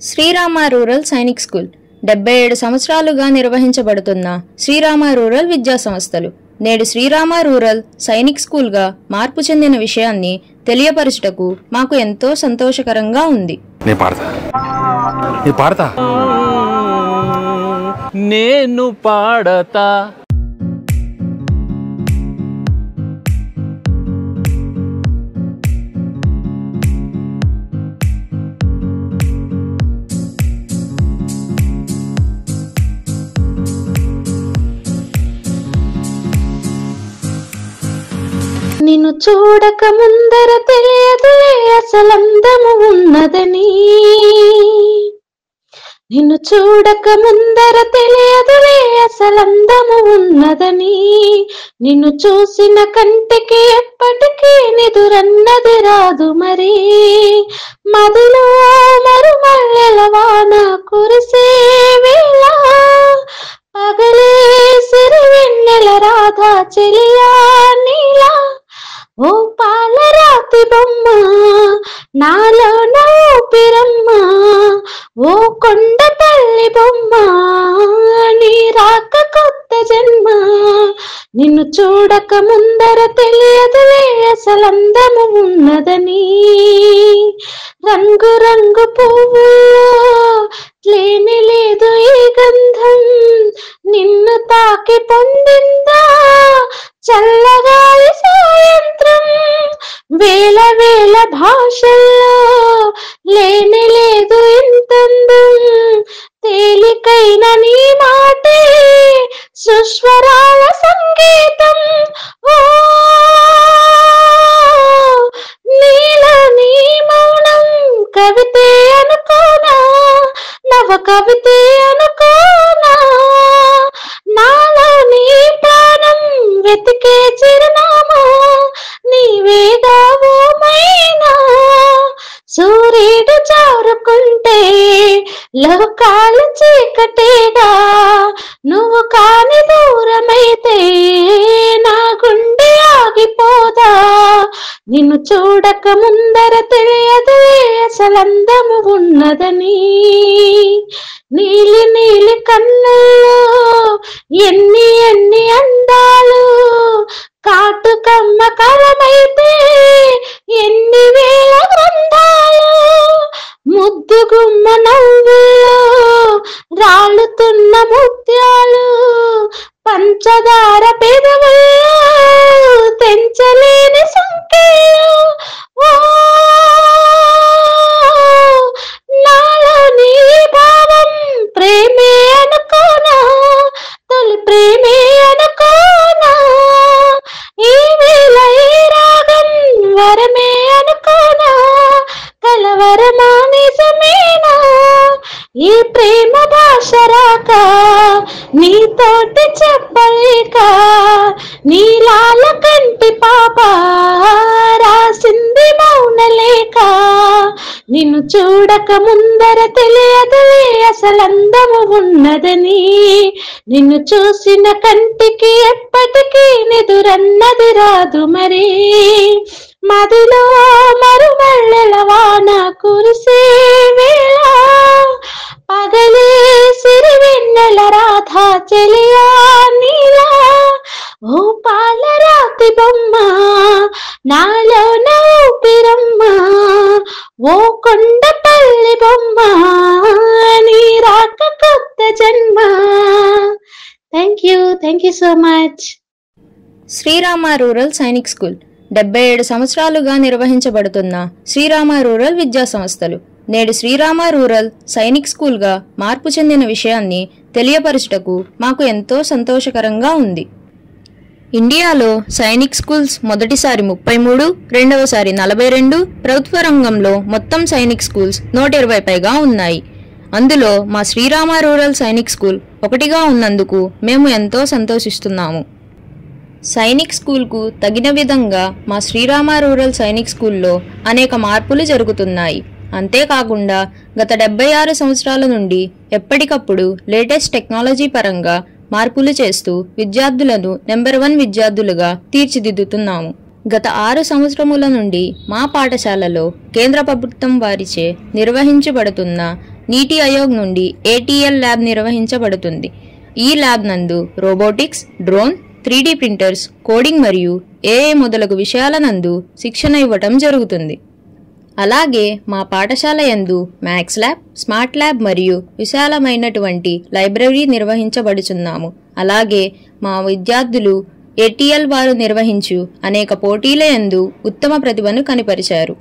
Srirama rural Sainik school 77 సంవత్సరాలుగా నిర్వహించబడుతున్న Srirama rural విద్యా సంస్థలు నేడు శ్రీరామ రూరల్ సైనిక్ స్కూల్గా మార్పు చెందిన విషయాన్ని తెలియపరచుటకు మాకు ఎంతో సంతోషకరంగా ఉంది. నేను పాడతా నిన్ను చూడక ముందర తెలియదులే అసలందము ఉన్నదని, నిన్ను చూడక ముందర తెలియదులే అసలందము ఉన్నదని, నిన్ను చూసిన కంటికి ఎప్పటికీ నిదురన్నది రాదు మరి, మదిలో మరుమల్లెల వాన కురిసే వేళ పగలే సిరివెన్నెల రాధా చెలియా నీలా, ఓ పాలరాతి బొమ్మ నాలో నూపిరమ్మ, ఓ కొండపల్లి బొమ్మ నీ రాక కొత్త జన్మ, నిన్ను చూడక ముందర తెలియదులే అసలందము ఉన్నదని, రంగు రంగు పువ్వుల్లో లేని లేదు ఈ గంధం, నిన్ను తాకి పొందిందా చల్లగాలి సాయంత్రం, వేల వేల భాషల్లో లేని లేదు ఇంతందం, తేలికైన నీ మాటే సుస్వరాల సంగీతం, ఓ నీల నీ మౌనం కవితే అనుకోనా, నవ కవితే అనుకోనా, నాలో నీ ప్రాణం వెతికే చిరునామా నీవేగా ఓ మైనా, సూర్యుడు చారుకుంటే లోకాలు చీకటేగా, నువ్వు కాని దూరమైతే నా గుండె ఆగిపోదా, నిన్ను చూడక ముందర తెలియదు అసలందము ఉన్నదని, నీలి నీలి కన్నుల్లో ఎన్ని ఎన్ని అందాలు, కాటుకమ్మ కలమైతే ఎన్ని వేల గ్రంథాలు, ముద్దు గుమ్మ నవ్వుల్లో రాలుతున్న ముత్యాలు, పంచదార పెదవుల్లో తెంచలేని సంఖ్యలు, ఓ నాలో నీ భావం ప్రేమే అనుకోనా, తొలి ప్రేమే అనుకోనా, ఈ వేళ ఈ రాగం వరమే అనుకోనా, కలవరమా నిజమేనా, ఈ ప్రేమ భాష రాక నీతోటి చెప్పలేక, నీలాల కంటి పాప రాసింది మౌనలేక, నిన్ను చూడక ముందర తెలియదులే అసలందము ఉన్నదని, నిన్ను చూసిన కంటికి ఎప్పటికీ నిదురన్నది రాదు మరి, మదిలో మరుమల్లెల వాన కురిసే వేళ పగలే సిరివెన్నెల రాధా చెలియా నీలా, ఓ పాలరాతి బొమ్మ నాలో నూపిరమ్మ, ఓ కొండపల్లి బొమ్మ నీ రాక కొత్త జన్మ. Thank you so much. Srirama rural Sainik school 77 సంవత్సరాలుగా నిర్వహించబడుతున్న శ్రీరామ రూరల్ విద్యా సంస్థలు నేడు శ్రీరామ రూరల్ సైనిక్ స్కూల్గా మార్పు చెందిన విషయాన్ని తెలియపరచుటకు మాకు ఎంతో సంతోషకరంగా ఉంది. ఇండియాలో సైనిక్ స్కూల్స్ మొదటిసారి 33, రెండవసారి 42, ప్రభుత్వ రంగంలో మొత్తం సైనిక్ స్కూల్స్ 120 పైగా ఉన్నాయి. అందులో మా శ్రీరామ రూరల్ సైనిక్ స్కూల్ ఒకటిగా ఉన్నందుకు మేము ఎంతో సంతోషిస్తున్నాము. సైనిక్ స్కూల్కు తగిన విధంగా మా శ్రీరామ రూరల్ సైనిక్ స్కూల్లో అనేక మార్పులు జరుగుతున్నాయి. అంతేకాకుండా గత 76 సంవత్సరాల నుండి ఎప్పటికప్పుడు లేటెస్ట్ టెక్నాలజీ పరంగా మార్పులు చేస్తూ విద్యార్థులను నెంబర్ 1 విద్యార్థులుగా తీర్చిదిద్దుతున్నాము. గత 6 సంవత్సరముల నుండి మా పాఠశాలలో కేంద్ర ప్రభుత్వం వారిచే నిర్వహించబడుతున్న నీతి ఆయోగ్ నుండి ఏటీఎల్ ల్యాబ్ నిర్వహించబడుతుంది. ఈ ల్యాబ్ నందు robotics, drone, 3D printers, coding మరియు ఏఐ మొదలగు విషయాల నందు శిక్షణ ఇవ్వటం జరుగుతుంది. అలాగే మా పాఠశాల యందు మ్యాథ్స్ ల్యాబ్, స్మార్ట్ ల్యాబ్ మరియు విశాలమైనటువంటి లైబ్రరీ నిర్వహించబడుచున్నాము. అలాగే మా విద్యార్థులు ఏటీఎల్ వారు నిర్వహించు అనేక పోటీల యందు ఉత్తమ ప్రతిభను కనిపరిచారు.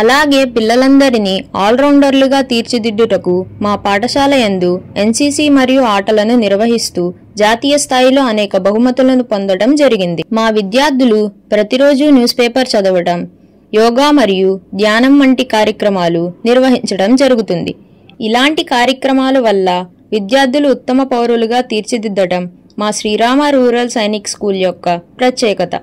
అలాగే పిల్లలందరినీ ఆల్రౌండర్లుగా తీర్చిదిద్దుటకు మా పాఠశాల యందు ఎన్సీసీ మరియు ఆటలను నిర్వహిస్తూ జాతీయ స్థాయిలో అనేక బహుమతులను పొందడం జరిగింది. మా విద్యార్థులు ప్రతిరోజు న్యూస్ పేపర్ చదవడం, యోగా మరియు ధ్యానం వంటి కార్యక్రమాలు నిర్వహించడం జరుగుతుంది. ఇలాంటి కార్యక్రమాల వల్ల విద్యార్థులు ఉత్తమ పౌరులుగా తీర్చిదిద్దడం మా శ్రీరామ రూరల్ సైనిక్ స్కూల్ యొక్క ప్రత్యేకత.